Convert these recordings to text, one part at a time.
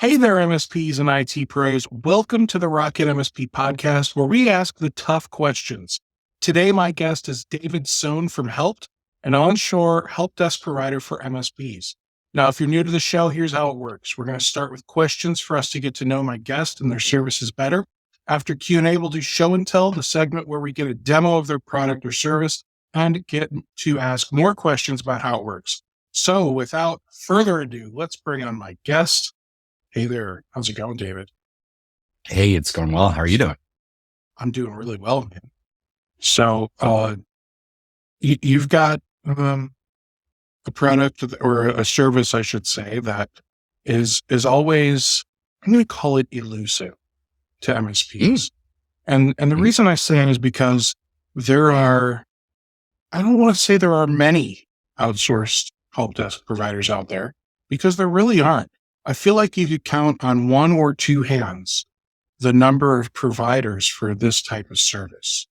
Hey there, MSPs and IT pros. Welcome to the RocketMSP Podcast, where we ask the tough questions. Today, my guest is David Sohn from Helpt, an onshore help desk provider for MSPs. Now, if you're new to the show, here's how it works. We're going to start with questions for us to get to know my guest and their services better. After Q&A, we'll do show and tell, the segment where we get a demo of their product or service and get to ask more questions about how it works. So without further ado, let's bring on my guest. Hey there. How's it going, David? Hey, it's going well. How are you doing? I'm doing really well, man. So, you've got a product or a service, I should say, that is always, I'm going to call it elusive to MSPs. And the reason I say it is because I don't want to say there are many outsourced help desk providers out there, because there really aren't. I feel like you could count on one or two hands the number of providers for this type of service.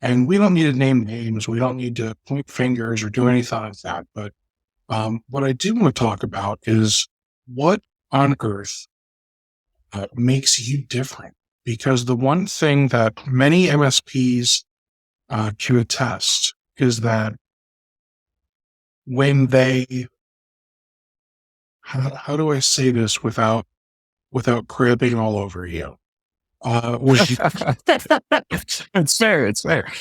And we don't need to name names. We don't need to point fingers or do anything like that. But what I do want to talk about is what on earth makes you different. Because the one thing that many MSPs can attest is that when they, how do I say this without cribbing all over you? It's fair. It's fair.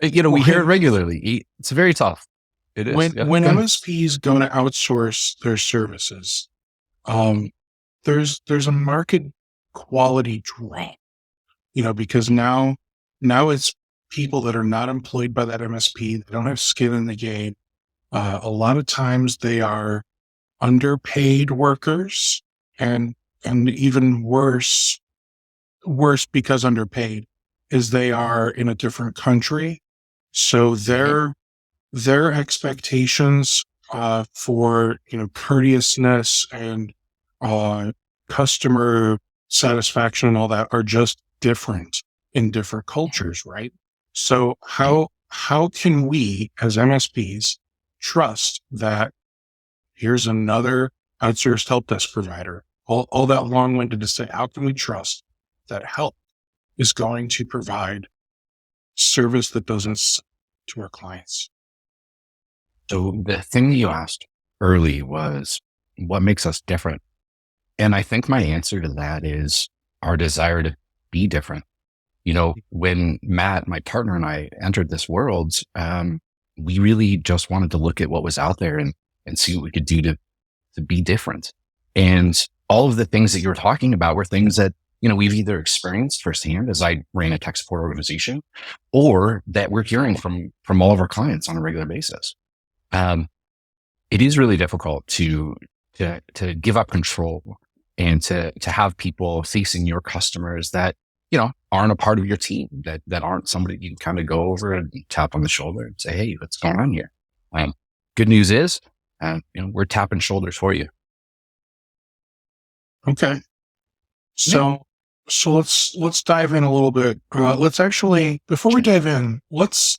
We hear it regularly. It's very tough. It is. When MSPs go to outsource their services, there's a market quality drop, because now it's people that are not employed by that MSP. They don't have skin in the game. A lot of times they are underpaid workers, and even worse because underpaid is they are in a different country. So their expectations for courteousness and customer satisfaction and all that are just different in different cultures, right? So how can we as MSPs trust that here's another outsourced help desk provider? All that long-winded to say, how can we trust that Helpt is going to provide service that doesn't suck to our clients? So the thing you asked early was what makes us different. And I think my answer to that is our desire to be different. When Matt, my partner, and I entered this world, we really just wanted to look at what was out there and see what we could do to be different. And all of the things that you were talking about were things that, we've either experienced firsthand as I ran a tech support organization, or that we're hearing from all of our clients on a regular basis. It is really difficult to give up control and to have people facing your customers that, aren't a part of your team, that aren't somebody you can kind of go over and tap on the shoulder and say, hey, what's going on here? Good news is, we're tapping shoulders for you. Okay. So let's dive in a little bit. Before we dive in, let's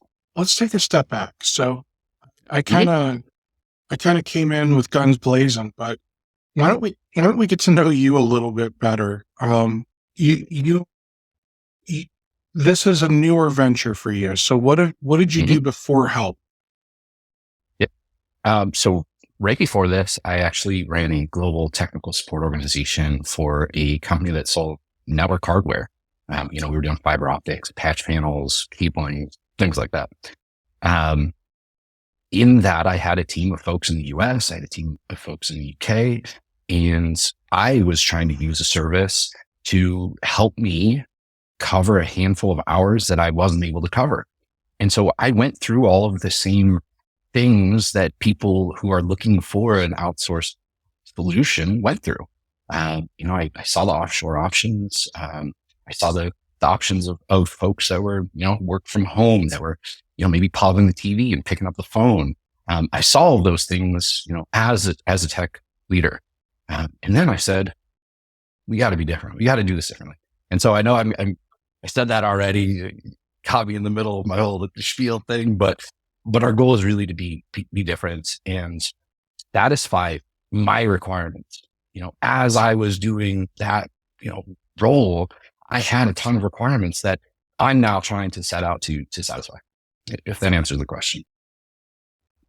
take a step back. So I kind of came in with guns blazing, but why don't we get to know you a little bit better? This is a newer venture for you. So what did you do before Helpt? So right before this, I actually ran a global technical support organization for a company that sold network hardware. We were doing fiber optics, patch panels, cabling, things like that. In that, I had a team of folks in the US, I had a team of folks in the UK, and I was trying to use a service to help me cover a handful of hours that I wasn't able to cover. And so I went through all of the same things that people who are looking for an outsourced solution went through. I saw the offshore options. I saw the options of folks that were, work from home, that were, maybe pausing the TV and picking up the phone. I saw all those things, as a tech leader. And then I said, we got to be different. We got to do this differently. And so I know I said that already, caught me in the middle of my whole spiel thing, but our goal is really to be different and satisfy my requirements as I was doing that, role, I had a ton of requirements that I'm now trying to set out to satisfy, if that answers the question.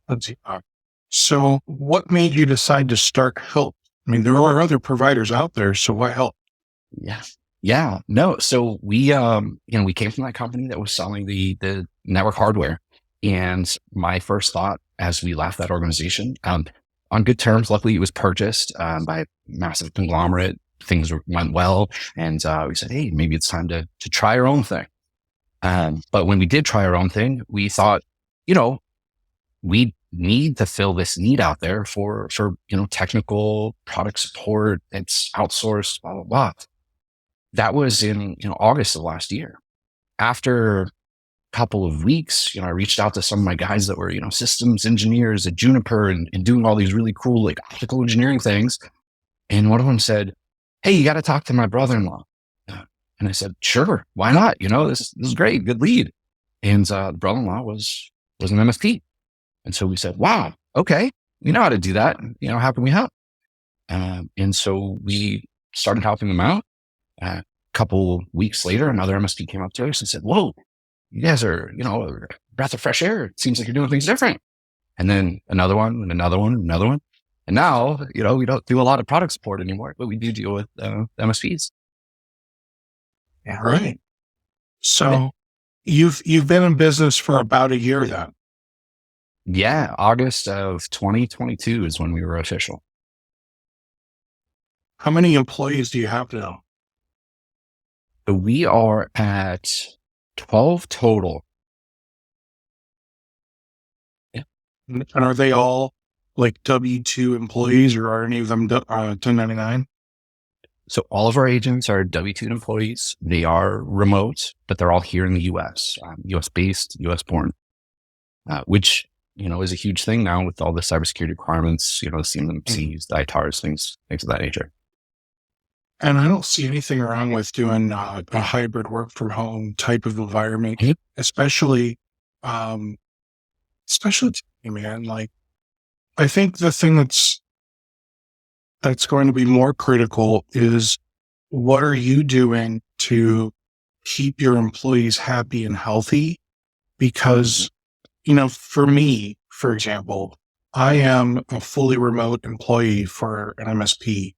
Let's see. So what made you decide to start Help? I mean, there are other providers out there, so why Help? Yeah. No. So we came from that company that was selling the network hardware. And my first thought as we left that organization, on good terms, luckily it was purchased by a massive conglomerate. Things went well. And we said, hey, maybe it's time to try our own thing. But when we did try our own thing, we thought, we need to fill this need out there for technical product support. It's outsourced, blah, blah, blah. That was in August of last year. After a couple of weeks, I reached out to some of my guys that were systems engineers at Juniper and doing all these really cool like optical engineering things. And one of them said, hey, you got to talk to my brother-in-law. And I said, sure, why not? This is great, good lead. And the brother-in-law was an MSP. And so we said, wow, okay, we know how to do that. How can we help? And so we started helping them out. A couple weeks later, another MSP came up to us and said, whoa, you guys are, a breath of fresh air. It seems like you're doing things different. And then another one and another one and another one. And now, we don't do a lot of product support anymore, but we do deal with MSPs. Yeah, right. So you've been in business for about a year then. Yeah, August of 2022 is when we were official. How many employees do you have now? So we are at 12 total. Yeah. And are they all like W-2 employees, or are any of them 1099? So all of our agents are W-2 employees. They are remote, but they're all here in the US, US-based, US-born, which is a huge thing now with all the cybersecurity requirements, the CMMCs, the ITARs, things of that nature. And I don't see anything wrong with doing a hybrid work from home type of environment, especially today, man. Like, I think the thing that's going to be more critical is, what are you doing to keep your employees happy and healthy? Because for me, for example, I am a fully remote employee for an MSP,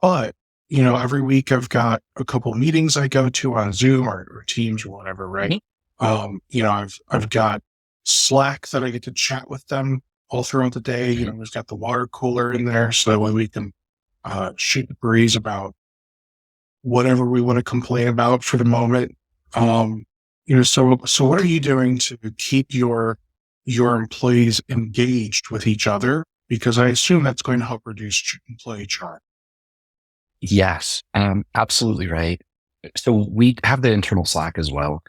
but every week I've got a couple of meetings I go to on Zoom or Teams or whatever, right? I've got Slack that I get to chat with them all throughout the day. We've got the water cooler in there, so that way we can shoot the breeze about whatever we want to complain about for the moment. So what are you doing to keep your employees engaged with each other? Because I assume that's going to help reduce employee churn. Yes, absolutely right. So we have the internal Slack as well.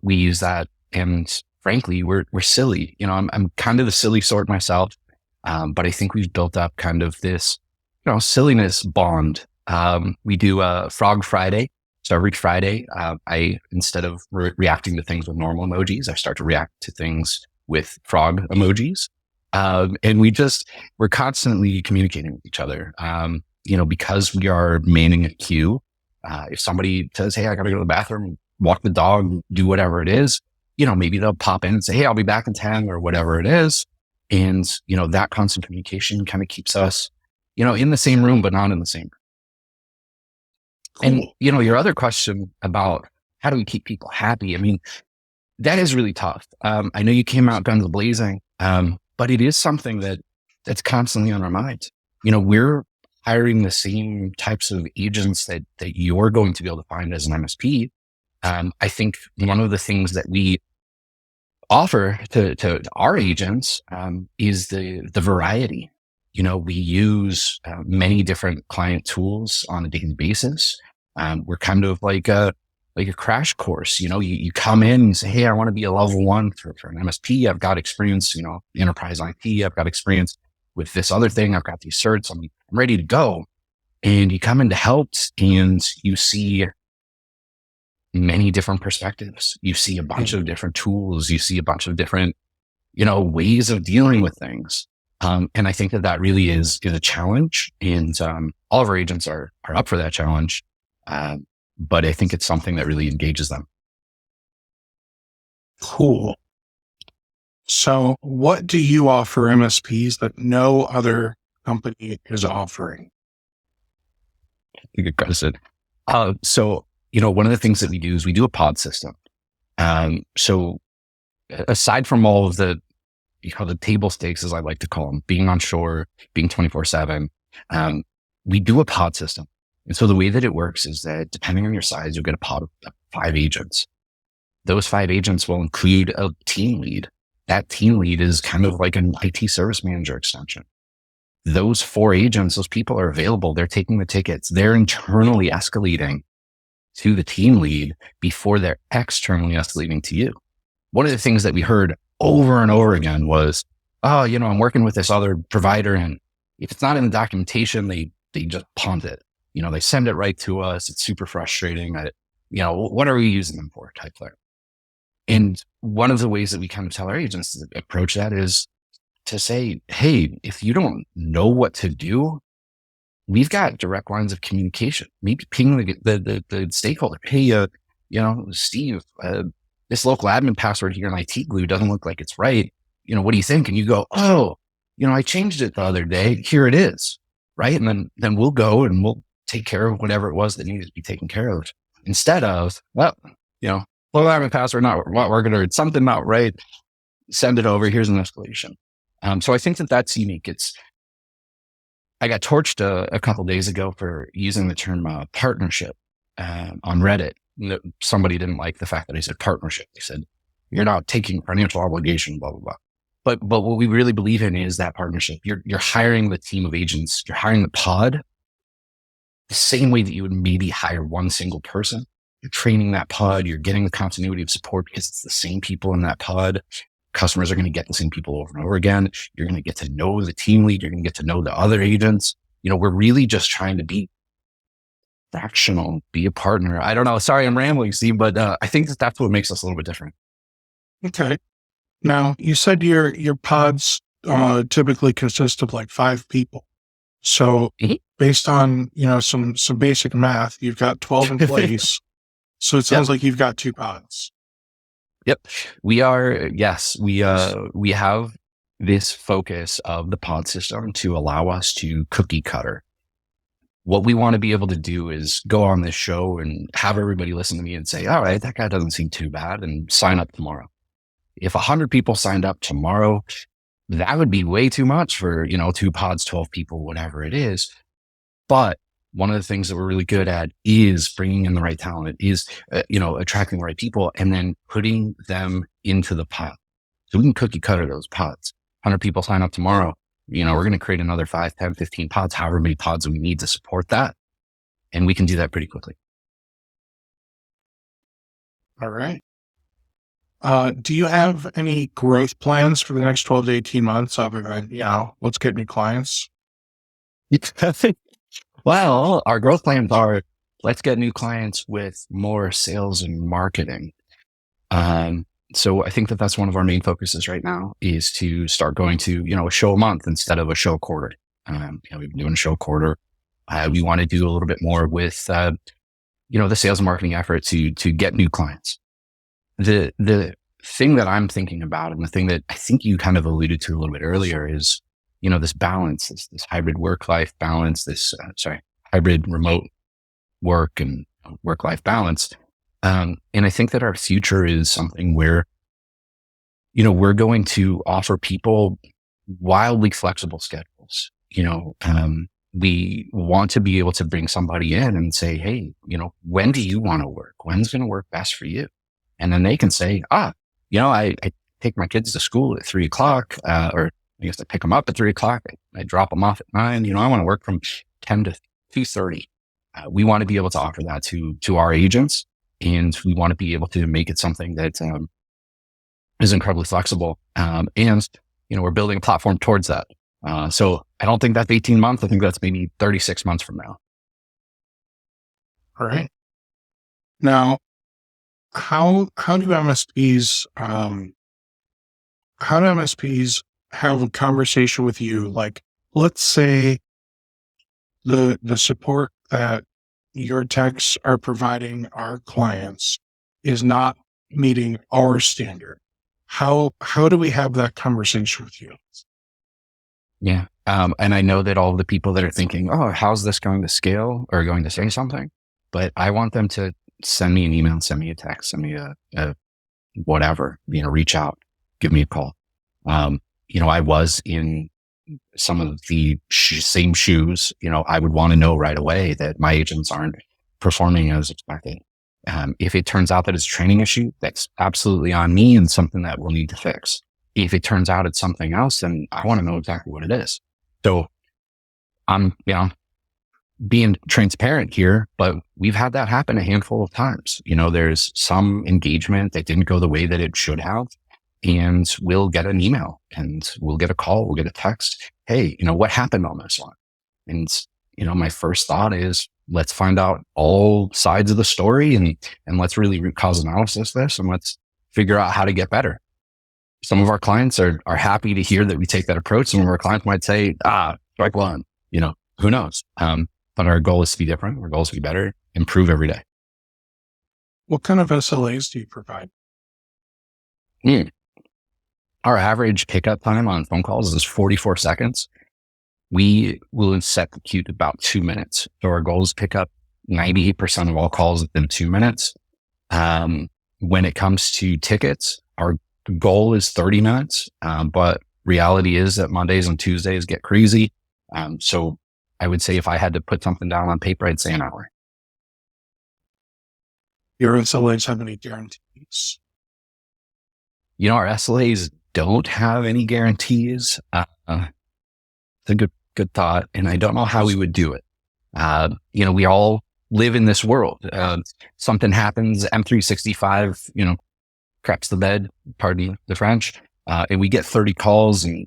We use that, and frankly, we're silly. I'm kind of the silly sort myself, but I think we've built up kind of this, silliness bond. We do a Frog Friday. So every Friday, I, instead of reacting to things with normal emojis, I start to react to things with frog emojis. And we're constantly communicating with each other. Because we are manning a queue, if somebody says, hey, I got to go to the bathroom, walk the dog, do whatever it is, maybe they'll pop in and say, hey, I'll be back in 10 or whatever it is. And, that constant communication kind of keeps us, in the same room, but not in the same room. Cool. And, your other question about how do we keep people happy? I mean, that is really tough. I know you came out guns blazing, but it is something that's constantly on our minds. We're hiring the same types of agents that you're going to be able to find as an MSP. I think one of the things that we offer to our agents is the variety. We use many different client tools on a daily basis. We're kind of like a crash course. You come in and say, hey, I want to be a level 1 for an MSP. I've got experience, enterprise IT. I've got experience with this other thing. I've got these certs. I'm ready to go. And you come into Helpt and you see many different perspectives. You see a bunch of different tools. You see a bunch of different, ways of dealing with things. And I think that really is a challenge, and all of our agents are up for that challenge. But I think it's something that really engages them. Cool. So what do you offer MSPs that no other company is offering? Good question. So, one of the things that we do is we do a pod system. So aside from all of the table stakes, as I like to call them, being on shore, being 24/7, we do a pod system. And so the way that it works is that depending on your size, you'll get a pod of 5 agents. Those 5 agents will include a team lead. That team lead is kind of like an IT service manager extension. Those 4 agents, those people are available. They're taking the tickets. They're internally escalating to the team lead before they're externally escalating to you. One of the things that we heard over and over again was, I'm working with this other provider, and if it's not in the documentation, they just punt it. They send it right to us. It's super frustrating. What are we using them for type thing. And one of the ways that we kind of tell our agents to approach that is to say, hey, if you don't know what to do, we've got direct lines of communication. Maybe ping the stakeholder. Hey, Steve, this local admin password here in IT Glue doesn't look like it's right. What do you think? And you go, I changed it the other day. Here it is. Right. And then we'll go and we'll take care of whatever it was that needed to be taken care of, instead of, local admin password not working, or it's something not right. Send it over. Here's an escalation. So I think that that's unique. I got torched a couple of days ago for using the term partnership on Reddit. Somebody didn't like the fact that I said partnership. They said, you're not taking financial obligation, blah, blah, blah. But what we really believe in is that partnership. You're hiring the team of agents. You're hiring the pod the same way that you would maybe hire one single person. You're training that pod. You're getting the continuity of support because it's the same people in that pod. Customers are going to get the same people over and over again. You're going to get to know the team lead. You're going to get to know the other agents. We're really just trying to be fractional, be a partner. I don't know. Sorry, I'm rambling, Steve, but I think that's what makes us a little bit different. Okay. Now, you said your pods typically consist of like 5 people. So based on, some basic math, you've got 12 employees. So it sounds like you've got 2 pods. Yep. We are. Yes. We have this focus of the pod system to allow us to cookie cutter. What we want to be able to do is go on this show and have everybody listen to me and say, all right, that guy doesn't seem too bad, and sign up tomorrow. If 100 people signed up tomorrow, that would be way too much for, 2 pods, 12 people, whatever it is. But one of the things that we're really good at is bringing in the right talent, is, attracting the right people and then putting them into the pod. So we can cookie cutter those pods. 100 people sign up tomorrow. We're going to create another 5, 10, 15 pods, however many pods we need to support that. And we can do that pretty quickly. All right. Do you have any growth plans for the next 12 to 18 months other than, let's get new clients? Well, our growth plans are, let's get new clients with more sales and marketing. So I think that that's one of our main focuses right now, is to start going to, a show a month instead of a show a quarter. We've been doing a show a quarter. We want to do a little bit more with, the sales and marketing effort to get new clients. The thing that I'm thinking about, and the thing that I think you kind of alluded to a little bit earlier, is, this balance, this hybrid work-life balance, hybrid remote work and work-life balance. And I think that our future is something where, we're going to offer people wildly flexible schedules. We want to be able to bring somebody in and say, hey, when do you want to work? When's going to work best for you? And then they can say, I take my kids to school at 3:00, or I guess I pick them up at 3:00. I drop them off at 9. I want to work from 10 to 2:30. We want to be able to offer that to our agents, and we want to be able to make it something that is incredibly flexible. And we're building a platform towards that. So I don't think that's 18 months. I think that's maybe 36 months from now. All right. Now, how do MSPs have a conversation with you. Like, let's say the support that your techs are providing our clients is not meeting our standard. How do we have that conversation with you? Yeah. And I know that all the people that are thinking, oh, how's this going to scale or going to say something? But I want them to send me an email, send me a text, send me a whatever, reach out, give me a call. I was in some of the same shoes. I would want to know right away that my agents aren't performing as expected. If it turns out that it's a training issue, that's absolutely on me and something that we'll need to fix. If it turns out it's something else, then I want to know exactly what it is. So I'm, being transparent here, but we've had that happen a handful of times. There's some engagement that didn't go the way that it should have. And we'll get an email and we'll get a call, we'll get a text. Hey, what happened on this one? And, my first thought is let's find out all sides of the story and let's really root cause analysis this and let's figure out how to get better. Some of our clients are happy to hear that we take that approach. Some of our clients might say, strike one, who knows? But our goal is to be different. Our goal is to be better, improve every day. What kind of SLAs do you provide? Our average pickup time on phone calls is 44 seconds. We will set the queue to about 2 minutes. So our goal is to pick up 98% of all calls within 2 minutes. When it comes to tickets, our goal is 30 minutes. But reality is that Mondays and Tuesdays get crazy. So I would say if I had to put something down on paper, I'd say an hour. Your SLAs have any guarantees? Our SLAs don't have any guarantees. It's a good thought. And I don't know how we would do it. We all live in this world. Something happens, M365, craps the bed, pardon the French. And we get 30 calls and,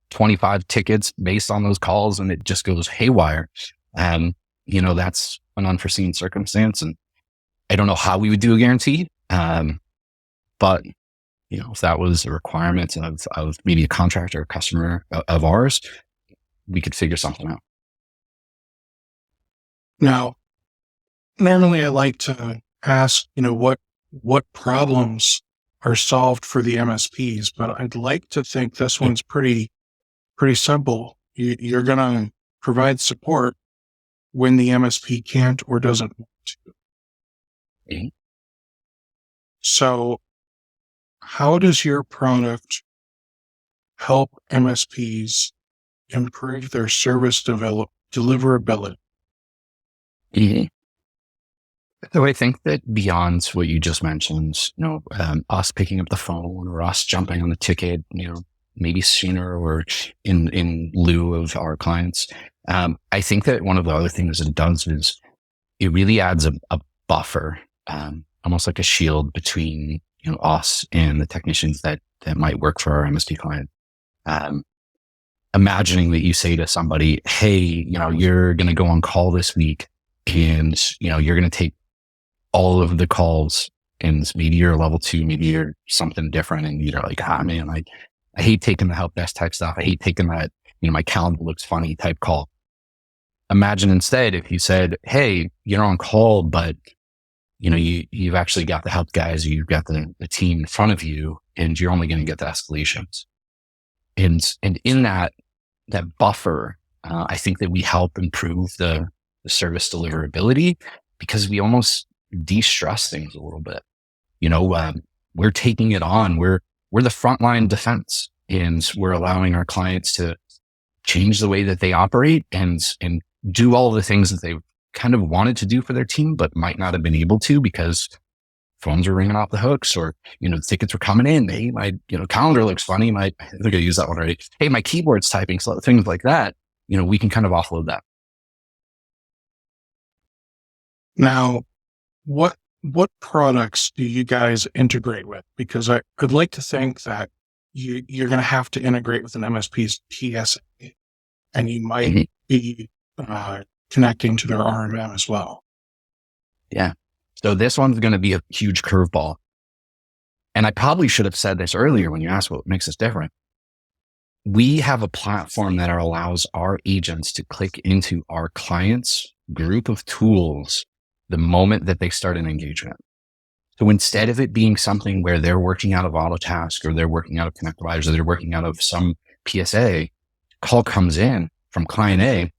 25 tickets based on those calls, and it just goes haywire. That's an unforeseen circumstance. And I don't know how we would do a guarantee. But if that was a requirement of maybe a contractor or customer of ours, we could figure something out. Now, normally I like to ask, what problems are solved for the MSPs, but I'd like to think this one's pretty simple. You're going to provide support when the MSP can't or doesn't want to. Mm-hmm. So how does your product help MSPs improve their service deliverability? Mm-hmm. So I think that beyond what you just mentioned, us picking up the phone or us jumping on the ticket, maybe sooner or in lieu of our clients. I think that one of the other things that it does is it really adds a buffer, almost like a shield between, us and the technicians that might work for our MSP client. Imagining that you say to somebody, hey, you're going to go on call this week and, you're going to take all of the calls and maybe you're level 2, maybe you're something different. And you're like, man, I hate taking the help desk type stuff. I hate taking that, my calendar looks funny type call. Imagine instead if you said, hey, you're on call, but you've actually got the help guys, you've got the team in front of you, and you're only going to get the escalations. And in that buffer, I think that we help improve the service deliverability because we almost de-stress things a little bit. We're taking it on. We're the frontline defense, and we're allowing our clients to change the way that they operate and do all the things that they kind of wanted to do for their team, but might not have been able to because phones were ringing off the hooks or, the tickets were coming in. Hey, my, calendar looks funny. I think I used that one already. Hey, my keyboard's typing, so things like that, we can kind of offload that. Now, what products do you guys integrate with? Because I could like to think that you're going to have to integrate with an MSP's TSA, and you might be connecting to their RMM as well. Yeah. So this one's going to be a huge curveball. And I probably should have said this earlier when you asked what makes us different. we have a platform that allows our agents to click into our clients' group of tools the moment that they start an engagement. So instead of it being something where they're working out of Autotask or they're working out of ConnectWise or they're working out of some PSA, call comes in from client A,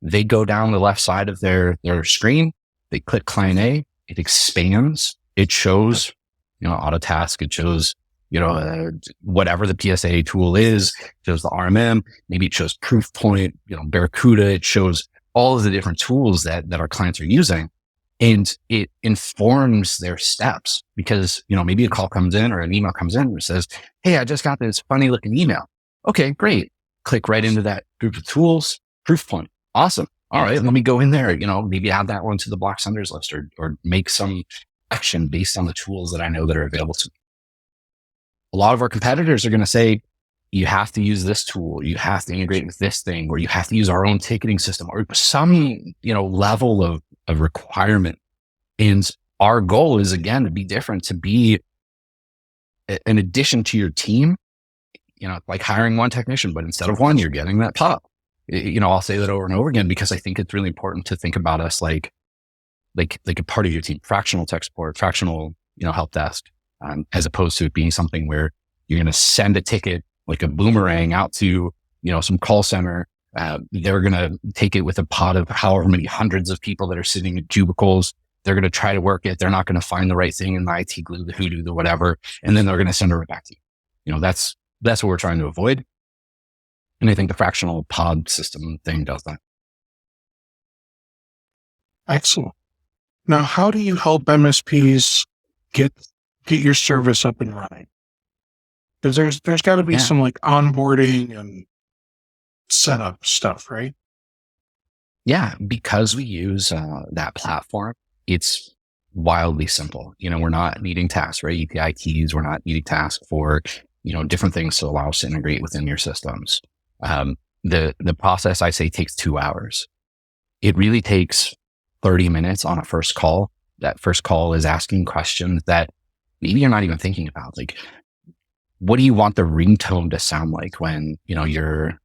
they go down the left side of their screen, they click client A, it expands, it shows, Autotask, it shows, whatever the PSA tool is, it shows the RMM, maybe it shows Proofpoint, Barracuda, it shows all of the different tools that our clients are using. And it informs their steps because, maybe a call comes in or an email comes in and says, hey, I just got this funny looking email. Okay, great. Click right into that group of tools, Proofpoint. Awesome. All right, let me go in there, maybe add that one to the block senders list or make some action based on the tools that I know that are available to me. A lot of our competitors are going to say, you have to use this tool, you have to integrate with this thing, or you have to use our own ticketing system or some, level of requirement. And our goal is, again, to be different, to be an addition to your team, like hiring one technician, but instead of one, you're getting that pop. I'll say that over and over again, because I think it's really important to think about us like a part of your team, fractional tech support, fractional, help desk, as opposed to it being something where you're going to send a ticket like a boomerang out to, some call center. They're going to take it with a pod of however many hundreds of people that are sitting in cubicles. They're going to try to work it. They're not going to find the right thing in the IT glue, the hoodoo, the whatever. And then they're going to send it right back to you. That's what we're trying to avoid. And I think the fractional pod system thing does that. Excellent. Now, how do you help MSPs get your service up and running? Because there's got to be some like onboarding and setup stuff, right? Yeah, because we use that platform, it's wildly simple. We're not needing tasks, right? API keys. We're not needing tasks for, different things to allow us to integrate within your systems. The process, I say, takes 2 hours. It really takes 30 minutes on a first call. That first call is asking questions that maybe you're not even thinking about. Like, what do you want the ringtone to sound like when, your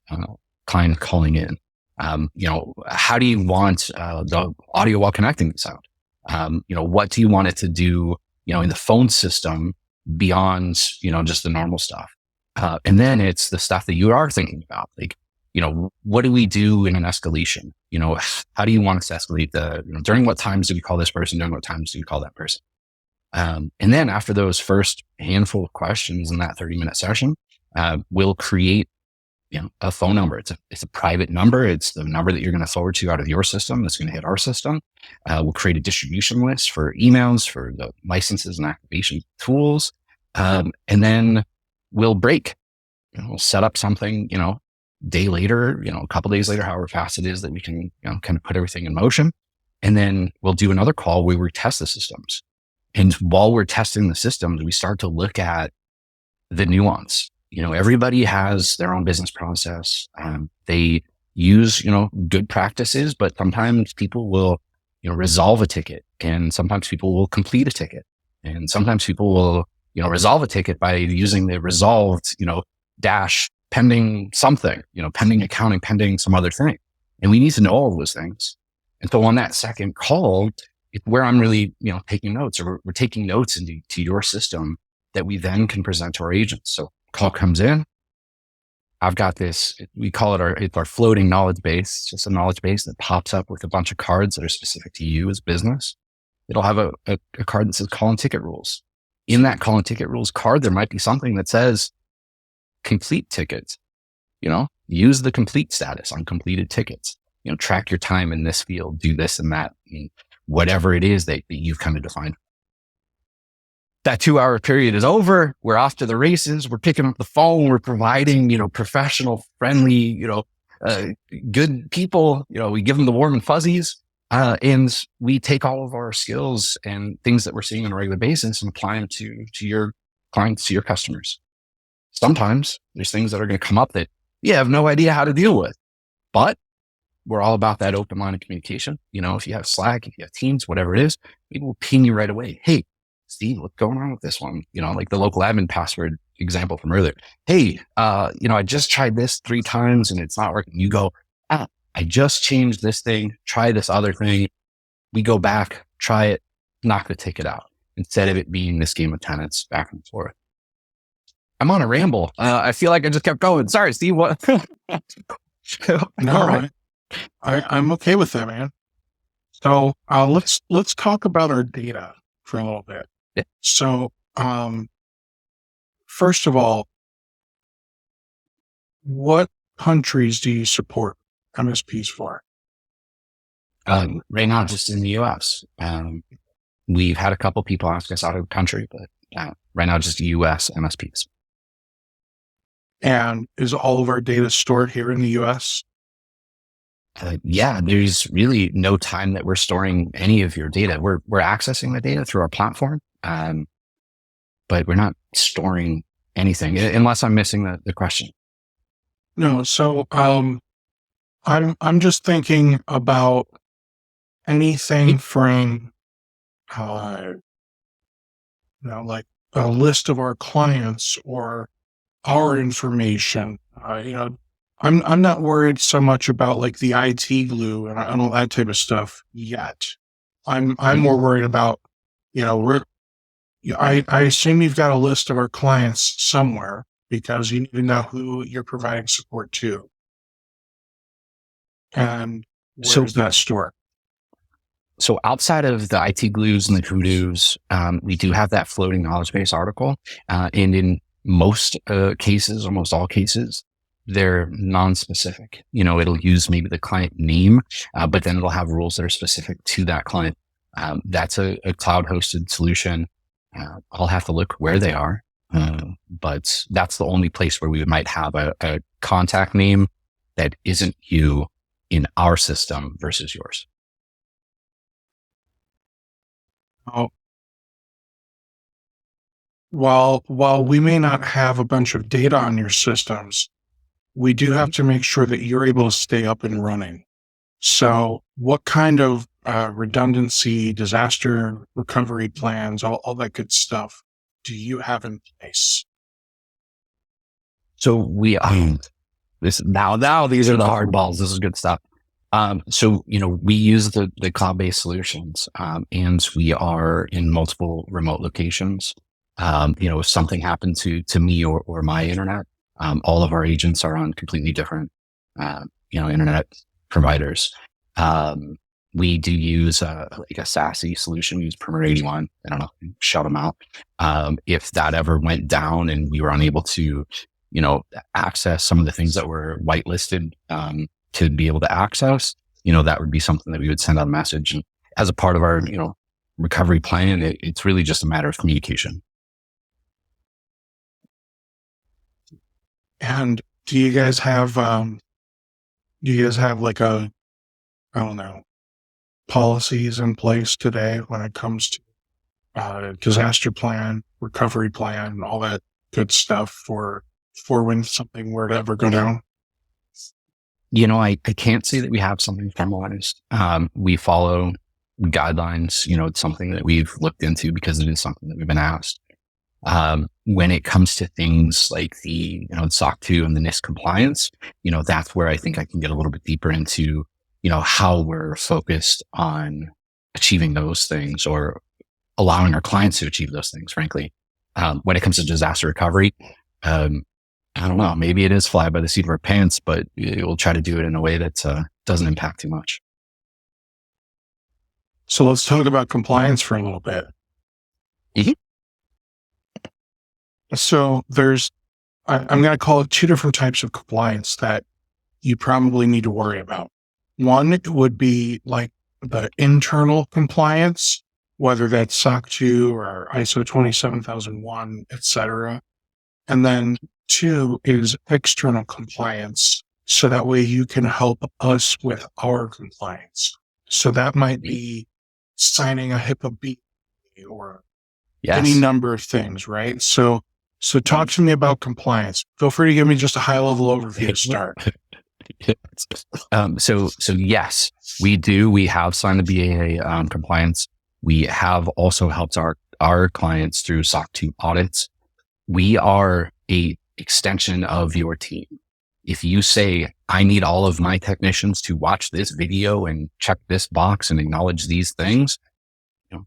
client calling in? How do you want the audio while connecting to sound? What do you want it to do, in the phone system beyond, just the normal stuff? And then it's the stuff that you are thinking about. Like, what do we do in an escalation? How do you want us to escalate during what times do we call this person? During what times do we call that person? And then after those first handful of questions in that 30-minute session, we'll create, a phone number. It's a private number. It's the number that you're going to forward to out of your system that's going to hit our system. We'll create a distribution list for emails, for the licenses and activation tools. And then we'll break, we'll set up something, day later, a couple days later, however fast it is that we can, kind of put everything in motion. And then we'll do another call where we test the systems. And while we're testing the systems, we start to look at the nuance. Everybody has their own business process. They use, good practices, but sometimes people will, resolve a ticket, and sometimes people will complete a ticket, and sometimes people will, resolve a ticket by using the resolved, dash pending something, pending accounting, pending some other thing. And we need to know all of those things. And so on that second call, it's where I'm really, taking notes, or we're taking notes into your system that we then can present to our agents. So call comes in. I've got this, we call it our floating knowledge base. It's just a knowledge base that pops up with a bunch of cards that are specific to you as business. It'll have a card that says call and ticket rules. In that call and ticket rules card, there might be something that says complete tickets. Use the complete status on completed tickets. Track your time in this field, do this and that, whatever it is that you've kind of defined. That 2-hour period is over. We're off to the races. We're picking up the phone. We're providing, professional, friendly, good people. We give them the warm and fuzzies. And we take all of our skills and things that we're seeing on a regular basis and apply them to your clients, to your customers. Sometimes there's things that are going to come up that you have no idea how to deal with, but we're all about that open line of communication. If you have Slack, if you have Teams, whatever it is, we will ping you right away. Hey, Steve, what's going on with this one? Like the local admin password, example from earlier. Hey, I just tried this 3 times and it's not working. You go, I just changed this thing, try this other thing. We go back, try it, knock the ticket out, instead of it being this game of tennis back and forth. I'm on a ramble. I feel like I just kept going. Sorry, Steve. What? No, right. I'm okay with that, man. So let's talk about our data for a little bit. Yeah. So first of all, what countries do you support MSPs for? Right now, just in the US. We've had a couple people ask us out of the country, but right now, just US MSPs. And is all of our data stored here in the US? Yeah, there's really no time that we're storing any of your data. We're accessing the data through our platform, but we're not storing anything unless I'm missing the question. No. So I'm just thinking about anything from like a list of our clients or our information. I'm not worried so much about like the IT glue and all that type of stuff yet. I'm more worried about, I assume you've got a list of our clients somewhere because you need to know who you're providing support to. And where's that stored? So outside of the IT glues and the hoodoos, we do have that floating knowledge base article. And in most cases, almost all cases, they're non-specific. It'll use maybe the client name, but then it'll have rules that are specific to that client. That's a cloud-hosted solution. I'll have to look where they are, but that's the only place where we might have a contact name that isn't you in our system versus yours. Oh, while we may not have a bunch of data on your systems, we do have to make sure that you're able to stay up and running. So what kind of redundancy, disaster recovery plans, all that good stuff do you have in place? So we this now these are the hard balls. This is good stuff. So we use the cloud-based solutions, and we are in multiple remote locations. If something happened to me or my internet, all of our agents are on completely different, internet providers. We do use like a SASE solution, use Perimeter 81. I don't know, shut them out. If that ever went down and we were unable to, access some of the things that were whitelisted to be able to access, that would be something that we would send out a message. And as a part of our, recovery plan, it's really just a matter of communication. And do you guys have like policies in place today when it comes to disaster plan, recovery plan, all that good stuff for when something were to ever go down? I can't say that we have something formalized. We follow guidelines. It's something that we've looked into because it is something that we've been asked. When it comes to things like the, SOC 2 and the NIST compliance, that's where I think I can get a little bit deeper into, how we're focused on achieving those things or allowing our clients to achieve those things, frankly. When it comes to disaster recovery, I don't know, maybe it is fly by the seat of our pants, but we'll try to do it in a way that doesn't impact too much. So let's talk about compliance for a little bit. Mm-hmm. So I'm going to call it 2 different types of compliance that you probably need to worry about. One would be like the internal compliance, whether that's SOC 2 or ISO 27001, et cetera. And then 2 is external compliance. So that way you can help us with our compliance. So that might be signing a HIPAA B or any number of things, right? So talk to me about compliance. Feel free to give me just a high level overview to start. So yes, we do. We have signed the BAA compliance. We have also helped our clients through SOC 2 audits. we are a extension of your team. If you say, I need all of my technicians to watch this video and check this box and acknowledge these things,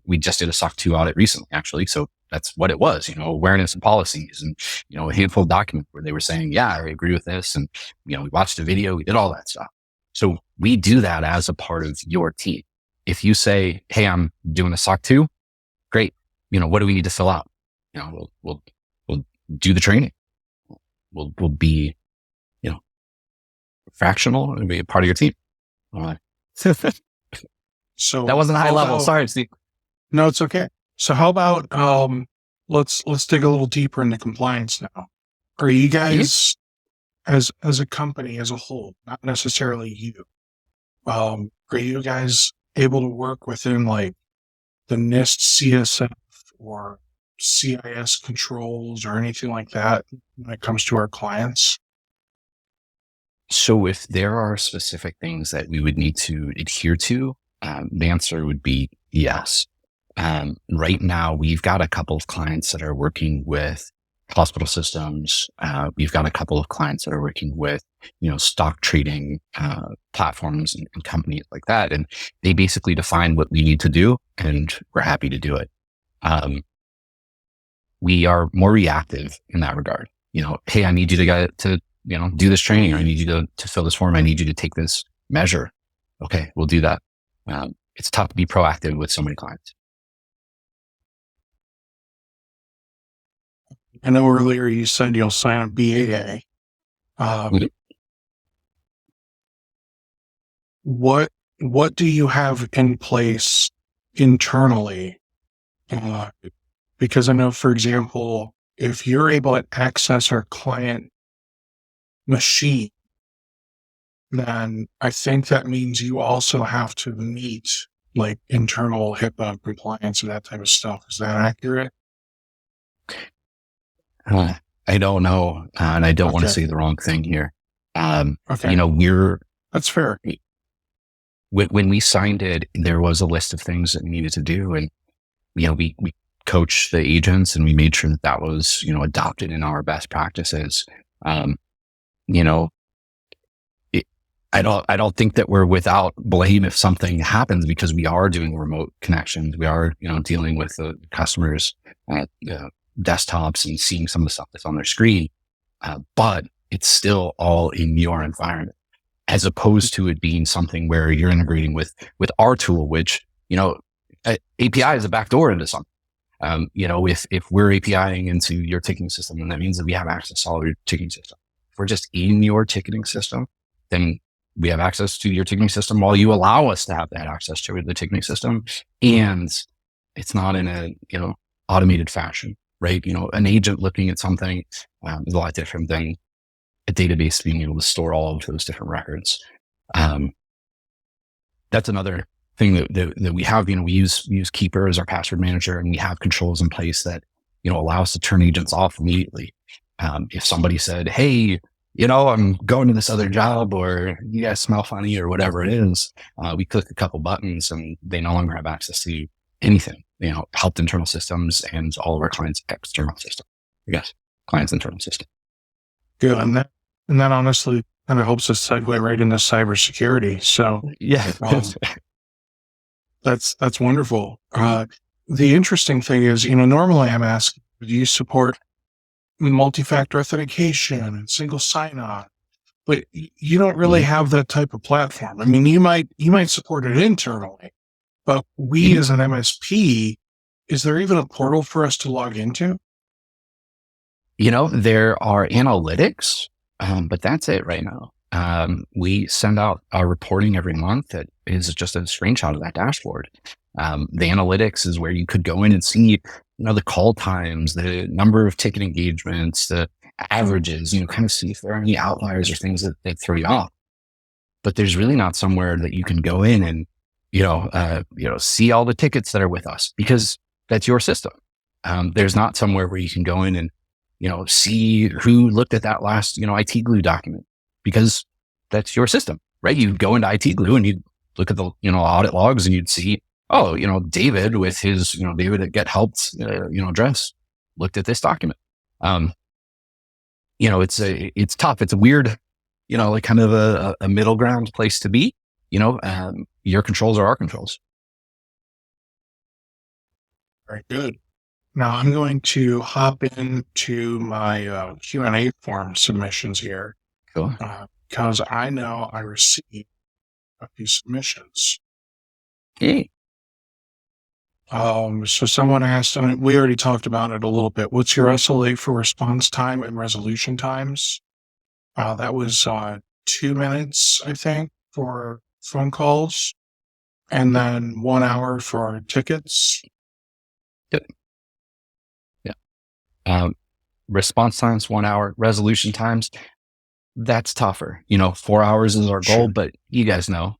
we just did a SOC 2 audit recently, actually. So that's what it was, awareness and policies and, a handful of documents where they were saying, yeah, I agree with this. And, we watched a video, we did all that stuff. So we do that as a part of your team. If you say, hey, I'm doing a SOC 2, great. What do we need to fill out? We'll do the training. We'll be, fractional and be a part of your team. All right. So that wasn't high level. Sorry, Steve. No, it's okay. So how about, let's dig a little deeper into compliance now. Are you guys, as a company as a whole, not necessarily you, are you guys able to work within like the NIST CSF or CIS controls or anything like that when it comes to our clients? So if there are specific things that we would need to adhere to, the answer would be yes. Right now, we've got a couple of clients that are working with hospital systems. We've got a couple of clients that are working with, stock trading platforms and companies like that. And they basically define what we need to do, and we're happy to do it. We are more reactive in that regard. Hey, I need you to do this training, or I need you to fill this form. I need you to take this measure. Okay, we'll do that. It's tough to be proactive with so many clients. I know earlier you said you'll sign a BAA. What do you have in place internally? Because I know, for example, if you're able to access our client machine, then I think that means you also have to meet like internal HIPAA compliance and that type of stuff. Is that accurate? I don't know, and I don't want to say the wrong thing here. That's fair. When we signed it, there was a list of things that we needed to do, and we coached the agents, and we made sure that was adopted in our best practices. I don't think that we're without blame if something happens, because we are doing remote connections. We are, dealing with the customers at desktops and seeing some of the stuff that's on their screen. But it's still all in your environment, as opposed to it being something where you're integrating with our tool, which, API is a backdoor into something. If we're APIing into your ticketing system, then that means that we have access to all your ticketing system. If we're just in your ticketing system, then we have access to your ticketing system while you allow us to have that access to the ticketing system. And it's not in a, automated fashion, right? An agent looking at something is a lot different than a database being able to store all of those different records. That's another thing that we have. We use Keeper as our password manager, and we have controls in place that, allow us to turn agents off immediately. If somebody said, hey, I'm going to this other job, or you guys smell funny, or whatever it is, we click a couple buttons and they no longer have access to anything, Helpt internal systems and all of our clients' external system. Clients' internal system. Good. And that honestly kind of helps us segue right into cybersecurity. So yeah, that's wonderful. The interesting thing is, normally I'm asking, do you support multi-factor authentication and single sign-on? But you don't really have that type of platform. I mean, you might support it internally, but we as an MSP, is there even a portal for us to log into? There are analytics, but that's it right now. We send out our reporting every month that is just a screenshot of that dashboard. The analytics is where you could go in and see, the call times, the number of ticket engagements, the averages, kind of see if there are any outliers or things that throw you off. But there's really not somewhere that you can go in and, see all the tickets that are with us, because that's your system. There's not somewhere where you can go in and, see who looked at that last, IT glue document, because that's your system, right? You'd go into IT glue and you'd look at the, audit logs, and you'd see, David with his, David at Get Helpt, address looked at this document. It's tough. It's a weird, like kind of a middle ground place to be. Your controls are our controls. Very good. Now I'm going to hop into my Q&A form submissions here. Cool. Because I know I received a few submissions. Hey. So someone asked, and we already talked about it a little bit, what's your SLA for response time and resolution times? That was 2 minutes, I think, for phone calls, and then 1 hour for tickets. Yep. Yeah. Response times, 1 hour. Resolution times, that's tougher. 4 hours is our goal, Sure. but you guys know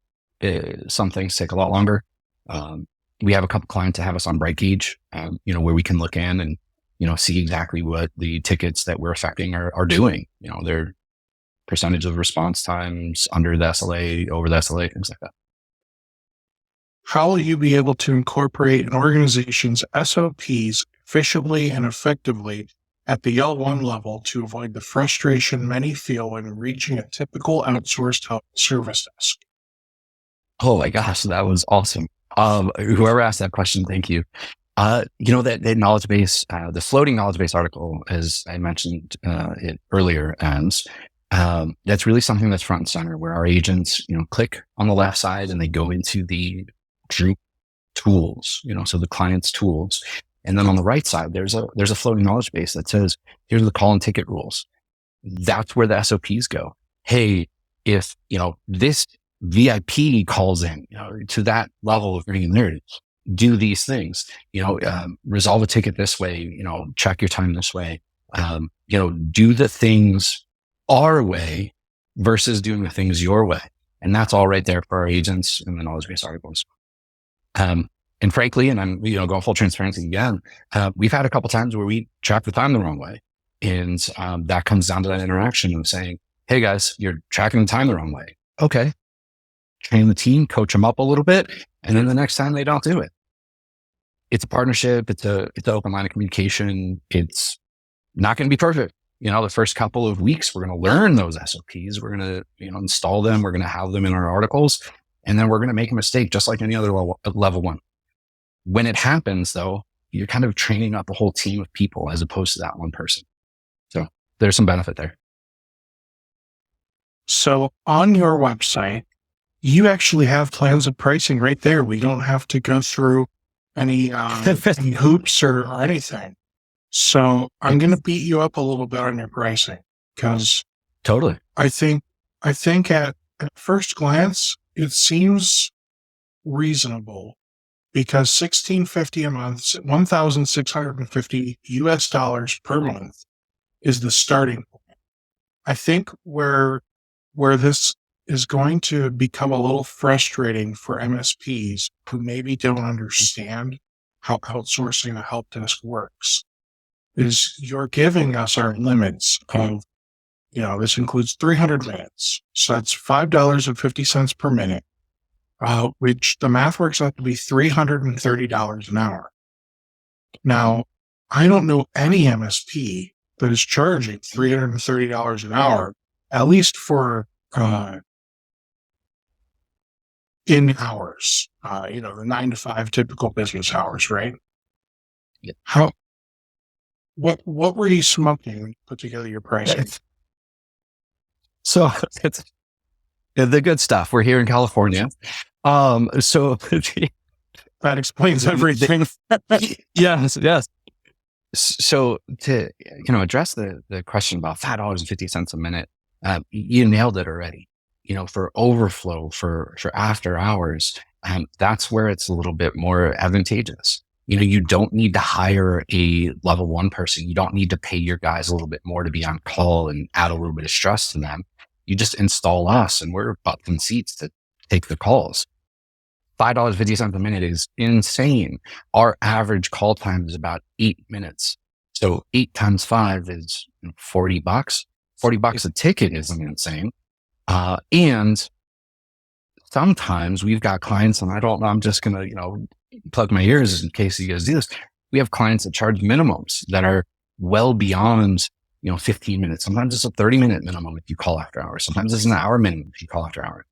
some things take a lot longer. We have a couple clients that have us on Bright Gauge, where we can look in and, see exactly what the tickets that we're affecting are doing. Their percentage of response times under the SLA, over the SLA, things like that. How will you be able to incorporate an organization's SOPs efficiently and effectively at the L1 level to avoid the frustration many feel when reaching a typical outsourced help service desk? Oh my gosh, that was awesome. Whoever asked that question, thank you. That knowledge base, the floating knowledge base article, as I mentioned it earlier, and that's really something that's front and center, where our agents, click on the left side and they go into the group tools, so the client's tools. And then on the right side, there's a floating knowledge base that says, here's the call and ticket rules. That's where the SOPs go. Hey, if, this VIP calls in, to that level of granularity, do these things, resolve a ticket this way, check your time this way, do the things our way versus doing the things your way. And that's all right there for our agents in the knowledge base articles. And frankly, and I'm, going full transparency again, we've had a couple times where we track the time the wrong way. And that comes down to that interaction of saying, hey guys, you're tracking the time the wrong way. Okay. Train the team, coach them up a little bit. And then the next time they don't do it. It's a partnership. It's an open line of communication. It's not going to be perfect. The first couple of weeks, we're going to learn those SOPs. We're going to, install them. We're going to have them in our articles. And then we're going to make a mistake just like any other level one. When it happens though, you're kind of training up a whole team of people as opposed to that one person. So there's some benefit there. So on your website, you actually have plans of pricing right there. We don't have to go through any hoops or anything. So I'm going to beat you up a little bit on your pricing because totally. I think at first glance, it seems reasonable because $1,650 a month, $1,650 US per month is the starting point. I think where this is going to become a little frustrating for MSPs who maybe don't understand how outsourcing a help desk works is you're giving us our limits of, this includes 300 minutes. So that's $5.50 per minute, which the math works out to be $330 an hour. Now, I don't know any MSP that is charging $330 an hour, at least for in hours, the 9 to 5 typical business hours, right? Yeah. What were you smoking when you put together your pricing? So it's the good stuff. We're here in California. So that explains everything. Yes. So to, address the question about $5.50 a minute, you nailed it already. For overflow, for after hours, that's where it's a little bit more advantageous. You don't need to hire a level one person. You don't need to pay your guys a little bit more to be on call and add a little bit of stress to them. You just install us and we're butts and seats to take the calls. $5.50 a minute is insane. Our average call time is about 8 minutes. So 8 times 5 is $40. $40 a ticket isn't insane. And sometimes we've got clients, and I don't know, I'm just going to, plug my ears in case you guys do this. We have clients that charge minimums that are well beyond, 15 minutes. Sometimes it's a 30-minute minimum if you call after hours. Sometimes it's an hour minimum if you call after hours.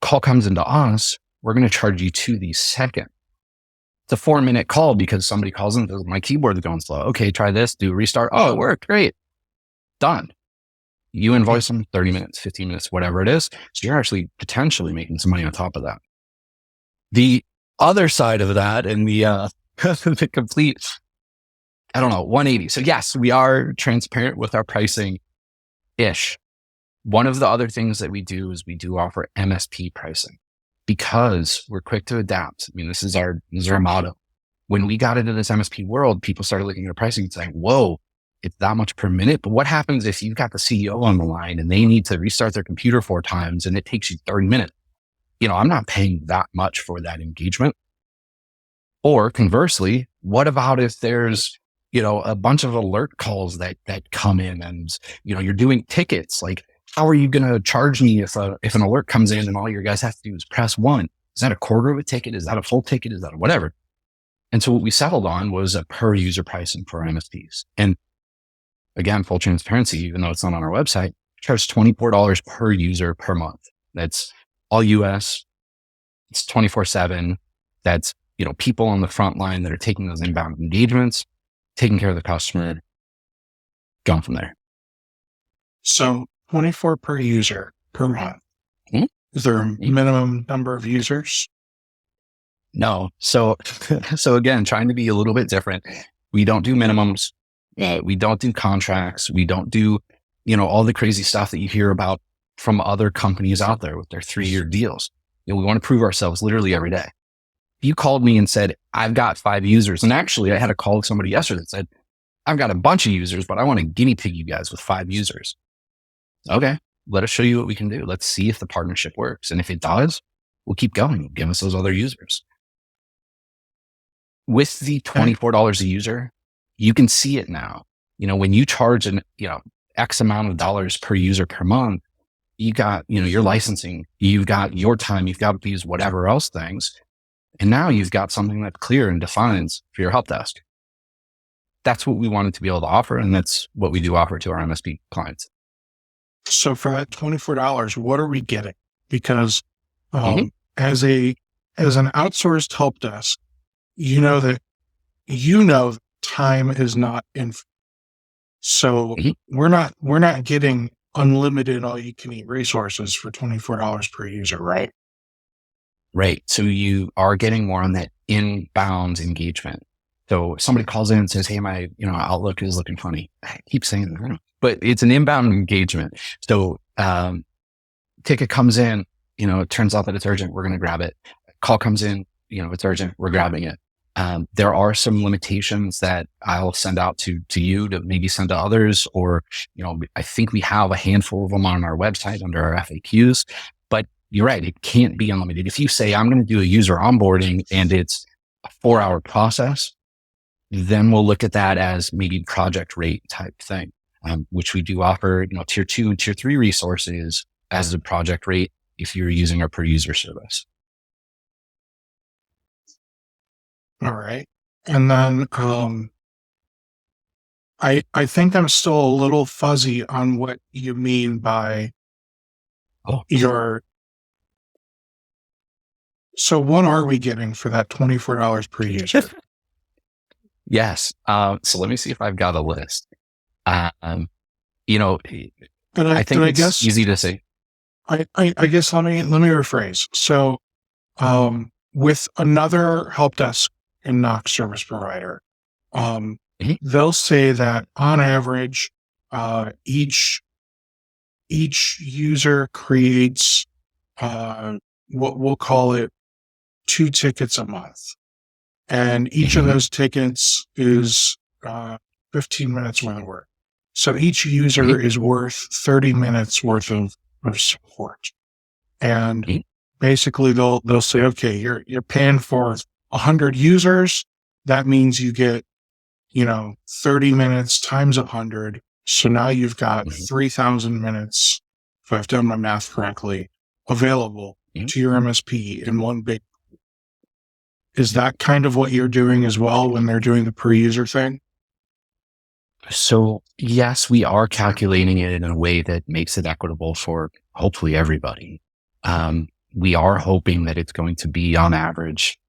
Call comes into us, we're going to charge you 2 the second. It's a 4-minute call because somebody calls in, my keyboard is going slow. Okay, try this, do a restart. Oh, it worked. Great. Done. You invoice them 30 minutes, 15 minutes, whatever it is. So you're actually potentially making some money on top of that. The other side of that and the complete, 180. So yes, we are transparent with our pricing-ish. One of the other things that we do is we do offer MSP pricing because we're quick to adapt. I mean, this is our motto. When we got into this MSP world, people started looking at pricing and saying, whoa, it's that much per minute. But what happens if you've got the CEO on the line and they need to restart their computer 4 times and it takes you 30 minutes? I'm not paying that much for that engagement. Or conversely, what about if there's, a bunch of alert calls that come in and, you're doing tickets? Like, how are you going to charge me if an alert comes in and all your guys have to do is press 1? Is that a quarter of a ticket? Is that a full ticket? Is that a whatever? And so what we settled on was a per user pricing for MSPs. And again, full transparency, even though it's not on our website, charge $24 per user per month. That's all US. It's 24/7. That's, people on the front line that are taking those inbound engagements, taking care of the customer, going from there. So 24 per user per month. Mm-hmm. Is there a minimum number of users? No. So again, trying to be a little bit different. We don't do minimums. We don't do contracts. We don't do, all the crazy stuff that you hear about from other companies out there with their 3-year deals. We want to prove ourselves literally every day. If you called me and said, I've got 5 users, and actually I had a call with somebody yesterday that said, I've got a bunch of users, but I want to guinea pig you guys with 5 users. Okay, let us show you what we can do. Let's see if the partnership works. And if it does, we'll keep going. Give us those other users. With the $24 a user, you can see it now. When you charge X amount of dollars per user per month, you got, your licensing, you've got your time, you've got these whatever else things. And now you've got something that clear and defines for your help desk. That's what we wanted to be able to offer. And that's what we do offer to our MSP clients. So for that $24, what are we getting? Because as an outsourced help desk, that time is not infinite. So we're not getting unlimited all you can eat resources for $24 per user, right? Right. So you are getting more on that inbound engagement. So somebody calls in and says, hey, my, Outlook is looking funny. I keep saying that, but it's an inbound engagement. So, ticket comes in, it turns out that it's urgent. We're going to grab it. Call comes in, it's urgent. We're grabbing it. There are some limitations that I'll send out to you to maybe send to others, or, I think we have a handful of them on our website under our FAQs, but you're right. It can't be unlimited. If you say I'm going to do a user onboarding and it's a 4-hour process, then we'll look at that as maybe project rate type thing, which we do offer, tier 2 and tier 3 resources as a project rate if you're using our per user service. All right. And then I think I'm still a little fuzzy on what you mean by your. So what are we getting for that $24 per user? Yes. So let me see if I've got a list. I think it's easy to say. I guess let me rephrase. So with another help desk and NOC service provider, they'll say that on average, each user creates what we'll call it 2 tickets a month. And each of those tickets is 15 minutes worth of work. So each user is worth 30 minutes worth of support. And basically they'll say, okay, you're paying for 100 users. That means you get, 30 minutes times 100. So now you've got 3,000 minutes, if I've done my math correctly, available to your MSP in one big. Is that kind of what you're doing as well when they're doing the per user thing? So yes, we are calculating it in a way that makes it equitable for hopefully everybody. We are hoping that it's going to be on average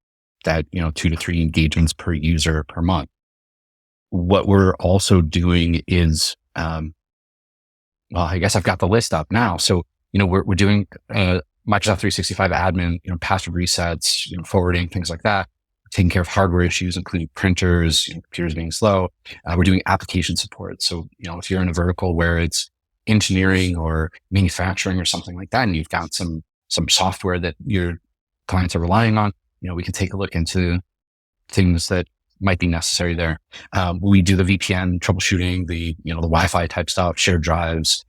that, 2 to 3 engagements per user per month. What we're also doing is, well, I guess I've got the list up now. So, we're doing, Microsoft 365 admin, password resets, forwarding, things like that. Taking care of hardware issues, including printers, computers being slow. We're doing application support. So, if you're in a vertical where it's engineering or manufacturing or something like that, and you've got some software that your clients are relying on, we can take a look into things that might be necessary there. We do the VPN troubleshooting, the Wi-Fi type stuff, shared drives,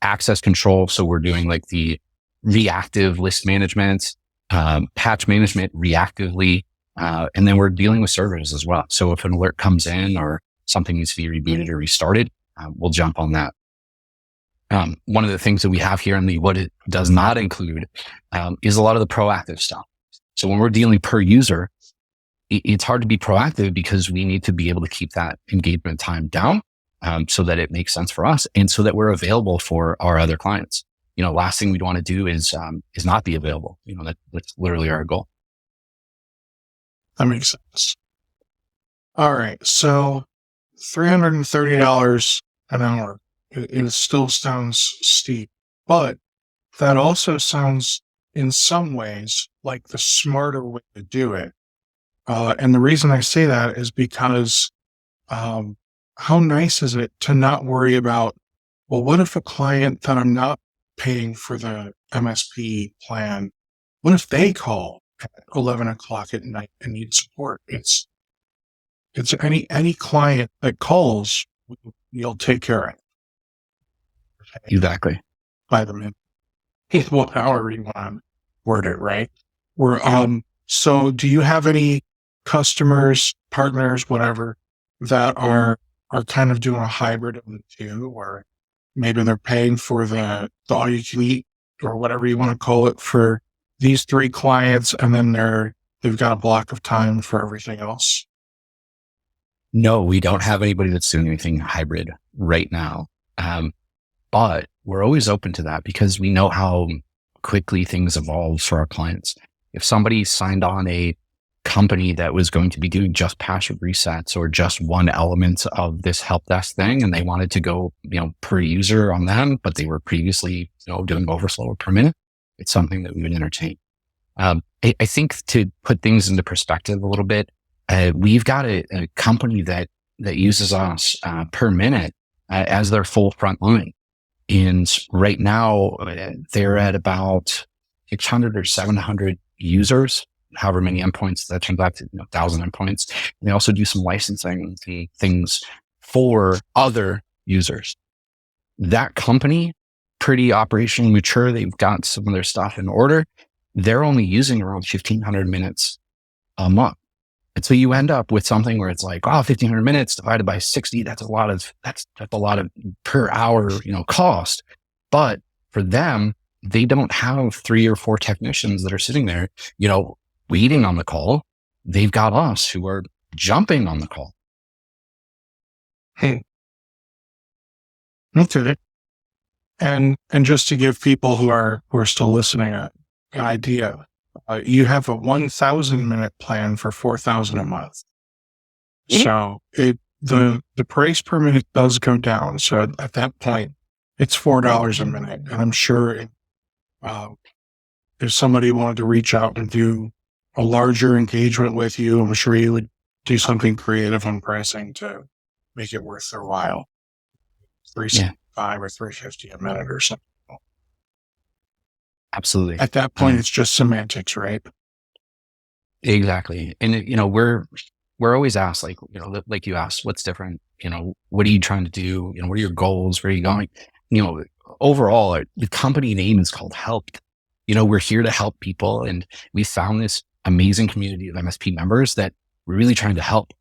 access control. So we're doing like the reactive list management, patch management reactively. And then we're dealing with servers as well. So if an alert comes in or something needs to be rebooted or restarted, we'll jump on that. One of the things that we have here in the what it does not include is a lot of the proactive stuff. So when we're dealing per user, it's hard to be proactive because we need to be able to keep that engagement time down so that it makes sense for us and so that we're available for our other clients. Last thing we'd want to do is not be available. That's literally our goal. That makes sense. All right. So $330 an hour. It still sounds steep, but that also sounds in some ways like the smarter way to do it. And the reason I say that is because how nice is it to not worry about, well, what if a client that I'm not paying for the MSP plan, what if they call at 11 o'clock at night and need support? It's any client that calls, you'll take care of it. Exactly. By the minute. Well, however you want to word it, right? So do you have any customers, partners, whatever, that are kind of doing a hybrid of the two, or maybe they're paying for the all you can eat or whatever you want to call it for these 3 clients, and then they've got a block of time for everything else? No, we don't have anybody that's doing anything hybrid right now. But we're always open to that because we know how quickly things evolve for our clients. If somebody signed on a company that was going to be doing just password resets or just one element of this help desk thing, and they wanted to go, per user on them, but they were previously, doing overflow per minute, it's something that we would entertain. I think to put things into perspective a little bit, we've got a company that uses us per minute as their full front line. And right now they're at about 600 or 700 users, however many endpoints that turns out to 1,000 endpoints. And they also do some licensing things for other users. That company, pretty operationally mature. They've got some of their stuff in order. They're only using around 1,500 minutes a month. And so you end up with something where it's like, 1,500 minutes divided by 60. That's a lot of per hour, cost. But for them, they don't have 3 or 4 technicians that are sitting there, waiting on the call. They've got us who are jumping on the call. Hey. Okay. And just to give people who are still listening an idea, you have a 1,000 minute plan for $4,000 a month. So the price per minute does go down. So at that point, it's $4 a minute. And I'm sure if somebody wanted to reach out and do a larger engagement with you, I'm sure you would do something creative on pricing to make it worth their while. $375 or $350 a minute or something. Absolutely. At that point, it's just semantics, right? Exactly. And, we're always asked, like you asked, what's different? What are you trying to do? What are your goals? Where are you going? Overall, the company name is called Helpt. We're here to help people. And we found this amazing community of MSP members that we're really trying to help.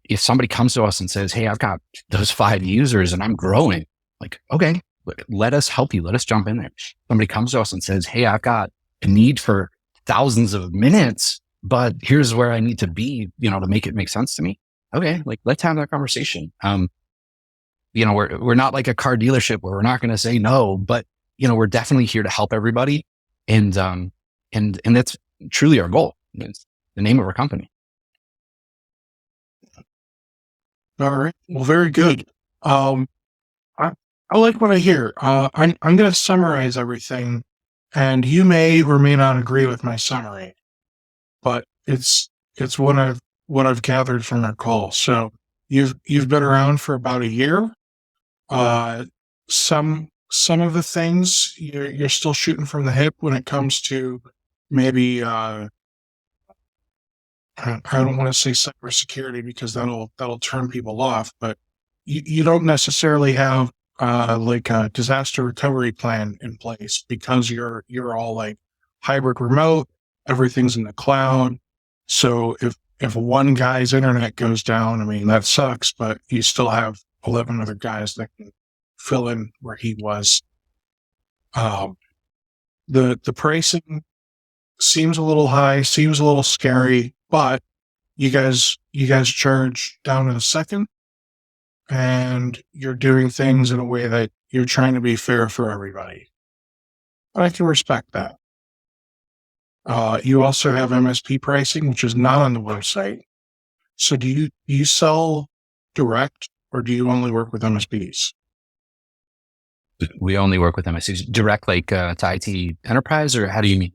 If somebody comes to us and says, hey, I've got those 5 users and I'm growing, like, okay, let us help you. Let us jump in there. Somebody comes to us and says, hey, I've got a need for thousands of minutes, but here's where I need to be, to make it make sense to me. Okay. Let's have that conversation. we're not like a car dealership where we're not going to say no, but we're definitely here to help everybody. And that's truly our goal. It's the name of our company. All right. Well, very good. I like what I hear. I'm going to summarize everything, and you may or may not agree with my summary, but it's what I've gathered from our call. So you've been around for about a year. Some of the things you're still shooting from the hip when it comes to maybe I don't want to say cybersecurity because that'll turn people off, but you don't necessarily have like a disaster recovery plan in place because you're all like hybrid remote, everything's in the cloud. So if one guy's internet goes down, I mean, that sucks, but you still have 11 other guys that can fill in where he was. The pricing seems a little high, seems a little scary, but you guys charge down to the second, and you're doing things in a way that you're trying to be fair for everybody. I can respect that. You also have MSP pricing, which is not on the website. So do you sell direct, or do you only work with MSPs? We only work with MSPs direct, like to IT enterprise, or how do you mean?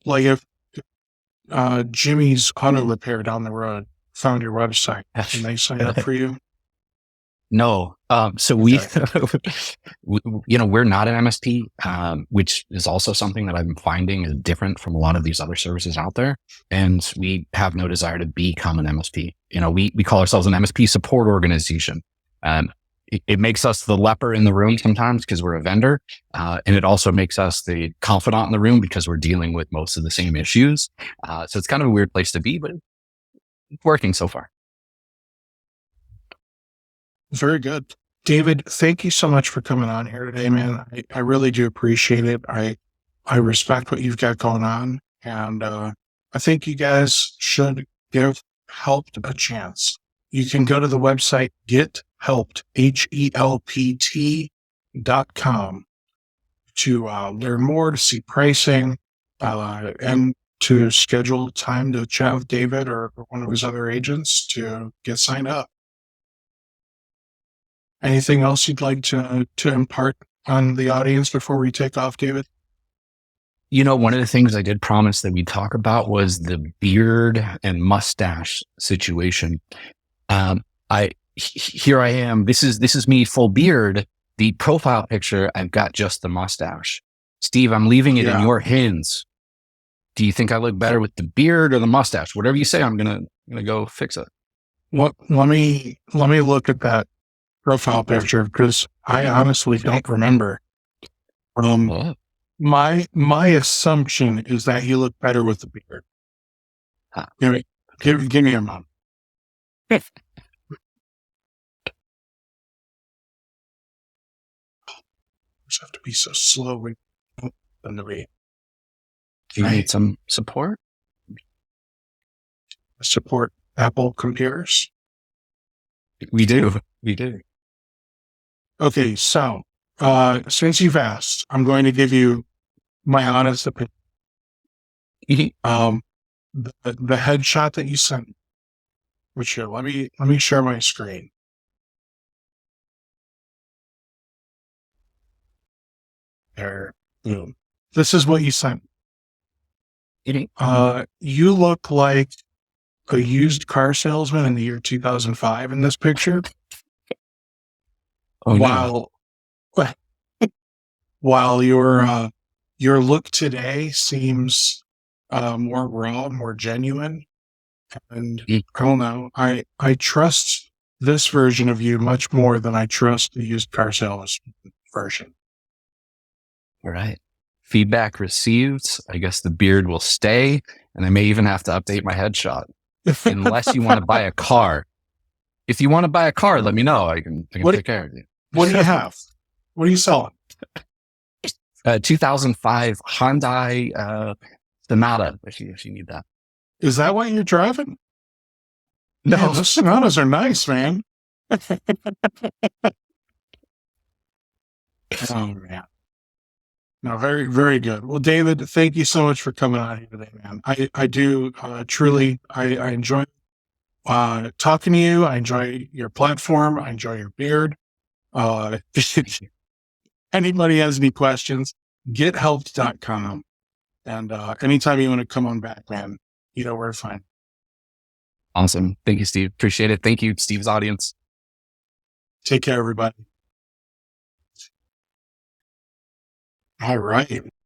Like if Jimmy's Auto Repair down the road found your website and they sign up for you? No. So we're not an MSP, which is also something that I'm finding is different from a lot of these other services out there. And we have no desire to become an MSP. We call ourselves an MSP support organization. It makes us the leper in the room sometimes because we're a vendor. And it also makes us the confidant in the room because we're dealing with most of the same issues. So it's kind of a weird place to be, but it's working so far. Very good. David, thank you so much for coming on here today, man. I really do appreciate it. I respect what you've got going on. And I think you guys should give Helpt a chance. You can go to the website gethelpt, HELPT.com to learn more, to see pricing, and to schedule time to chat with David or one of his other agents to get signed up. Anything else you'd like to impart on the audience before we take off, David? One of the things I did promise that we'd talk about was the beard and mustache situation. Here I am. This is me full beard. The profile picture, I've got just the mustache. Steve, I'm leaving it in your hands. Do you think I look better with the beard or the mustache? Whatever you say, I'm gonna go fix it. Let me look at that profile picture because I honestly don't remember. My assumption is that you look better with the beard. Give me a moment. Just have to be so slow when the way. Do you need some support? Support Apple computers? We do. Okay, so since you've asked, I'm going to give you my honest opinion. The headshot that you sent, which here, let me share my screen. There, boom. This is what you sent. You look like a used car salesman in the year 2005 in this picture. Oh, while your look today seems more raw, more genuine, and I don't know, I trust this version of you much more than I trust the used car salesman version. All right. Feedback received. I guess the beard will stay, and I may even have to update my headshot. Unless you want to buy a car. If you want to buy a car, let me know. I can take care of you. What do you have? What are you selling? 2005 Hyundai Sonata, if you need that. Is that what you're driving? No, man, those Sonatas are nice, man. Oh man. No, very, very good. Well, David, thank you so much for coming on here today, man. I do truly, I enjoy talking to you. I enjoy your platform. I enjoy your beard. If anybody has any questions, gethelpt.com. And anytime you want to come on back, man, you know where to find me. Awesome. Thank you, Steve. Appreciate it. Thank you, Steve's audience. Take care, everybody. All right.